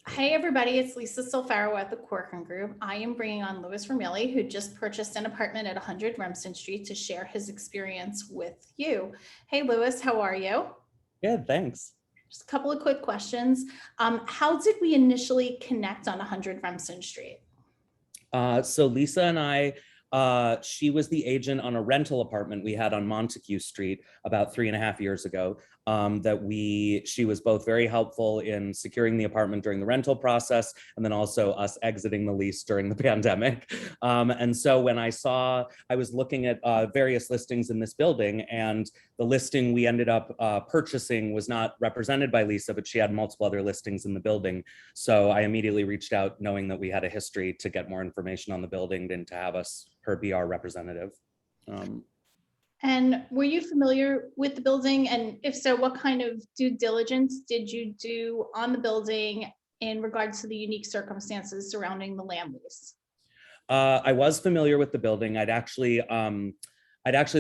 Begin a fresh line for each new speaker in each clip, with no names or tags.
Hey everybody, it's Lisa Solfaro at the Corcoran Group. I am bringing on Louis Vermilli, who just purchased an apartment at 100 Remsen Street to share his experience with you. Hey Louis, how are you?
Good, thanks.
Just a couple of quick questions. How did we initially connect on 100 Remsen Street?
So Lisa and I, she was the agent on a rental apartment we had on Montague Street about 3.5 years ago. She was both very helpful in securing the apartment during the rental process, and then also us exiting the lease during the pandemic. And so when I was looking at various listings in this building, and the listing we ended up purchasing was not represented by Lisa, but she had multiple other listings in the building. So I immediately reached out knowing that we had a history to get more information on the building and to have her be our representative.
And were you familiar with the building? And if so, what kind of due diligence did you do on the building in regards to the unique circumstances surrounding the land lease?
I was familiar with the building. I'd actually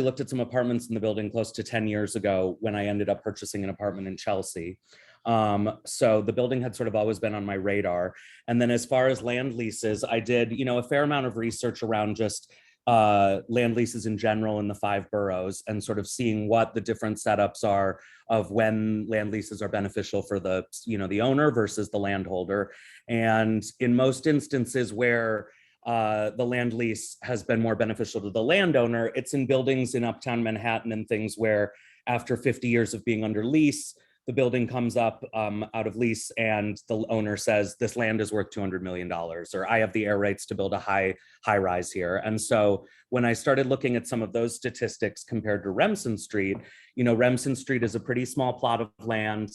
looked at some apartments in the building close to 10 years ago when I ended up purchasing an apartment in Chelsea. So the building had sort of always been on my radar. And then as far as land leases, I did, a fair amount of research around just land leases in general in the 5 boroughs, and sort of seeing what the different setups are of when land leases are beneficial for the owner versus the landholder. And in most instances where the land lease has been more beneficial to the landowner, it's in buildings in uptown Manhattan and things where after 50 years of being under lease, the building comes up out of lease and the owner says, this land is worth $200 million, or I have the air rights to build a high rise here. And so when I started looking at some of those statistics compared to Remsen Street, Remsen Street is a pretty small plot of land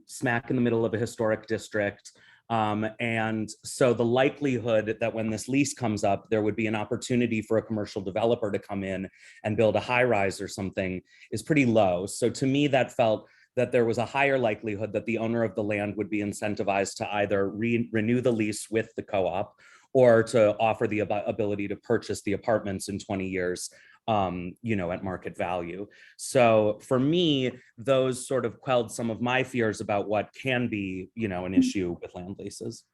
smack in the middle of a historic district. And so the likelihood that when this lease comes up, there would be an opportunity for a commercial developer to come in and build a high rise or something is pretty low. So to me, that felt that there was a higher likelihood that the owner of the land would be incentivized to either renew the lease with the co-op or to offer the ability to purchase the apartments in 20 years, at market value. So for me, those sort of quelled some of my fears about what can be, an issue with land leases.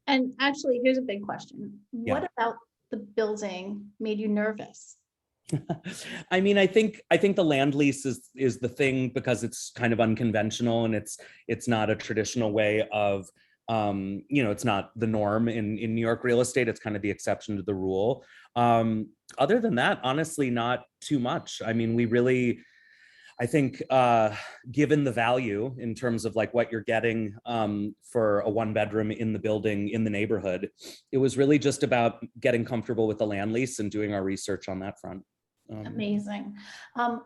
And actually, here's a big question.
Yeah.
What about the building made you nervous?
I mean, I think the land lease is the thing because it's kind of unconventional, and it's not a traditional way of, it's not the norm in New York real estate. It's kind of the exception to the rule. Other than that, honestly, not too much. I mean, I think given the value in terms of like what you're getting for a 1-bedroom in the building in the neighborhood, it was really just about getting comfortable with the land lease and doing our research on that front.
Amazing.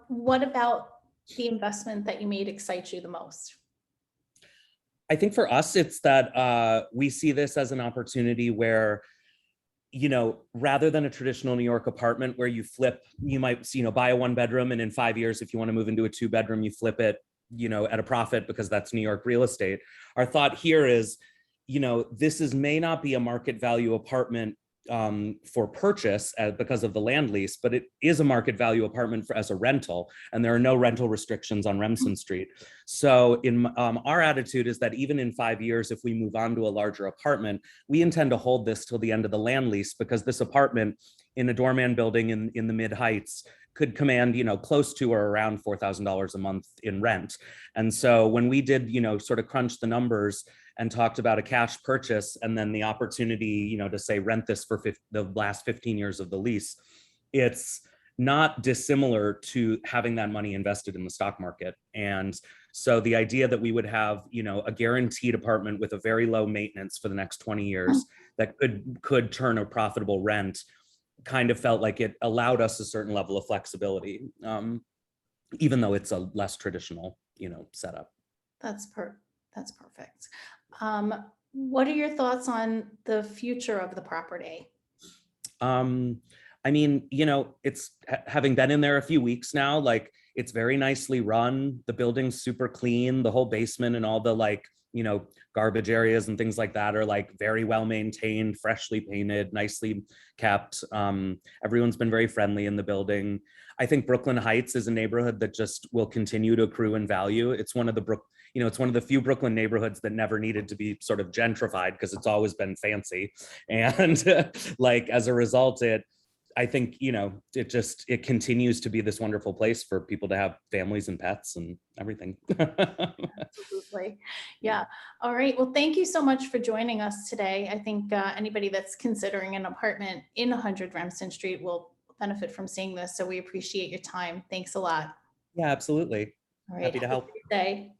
What about the investment that you made excites you the most?
I think for us, it's that we see this as an opportunity where, rather than a traditional New York apartment where you might, buy a 1-bedroom, and in 5 years, if you want to move into a 2-bedroom, you flip it, at a profit because that's New York real estate. Our thought here is, this may not be a market value apartment for purchase because of the land lease, but it is a market value apartment as a rental, and there are no rental restrictions on Remsen Street. So our attitude is that even in 5 years, if we move on to a larger apartment, we intend to hold this till the end of the land lease, because this apartment in a doorman building in the mid heights could command, close to or around $4,000 a month in rent. And so when we did, sort of crunch the numbers and talked about a cash purchase and then the opportunity, to say rent this for the last 15 years of the lease, it's not dissimilar to having that money invested in the stock market. And so the idea that we would have, a guaranteed apartment with a very low maintenance for the next 20 years that could turn a profitable rent kind of felt like it allowed us a certain level of flexibility, even though it's a less traditional, setup.
That's perfect. What are your thoughts on the future of the property?
I mean, it's having been in there a few weeks now, like it's very nicely run. The building's super clean, the whole basement and all the garbage areas and things like that are like very well maintained, freshly painted, nicely kept. Everyone's been very friendly in the building. I think Brooklyn Heights is a neighborhood that just will continue to accrue in value. It's one of the it's one of the few Brooklyn neighborhoods that never needed to be sort of gentrified because it's always been fancy. And like as a result, I think, it continues to be this wonderful place for people to have families and pets and everything.
Absolutely. Yeah. All right. Well, thank you so much for joining us today. I think anybody that's considering an apartment in 100 Remsen Street will benefit from seeing this. So we appreciate your time. Thanks a lot.
Yeah, absolutely.
All right.
Happy to
Have a
help.
great day.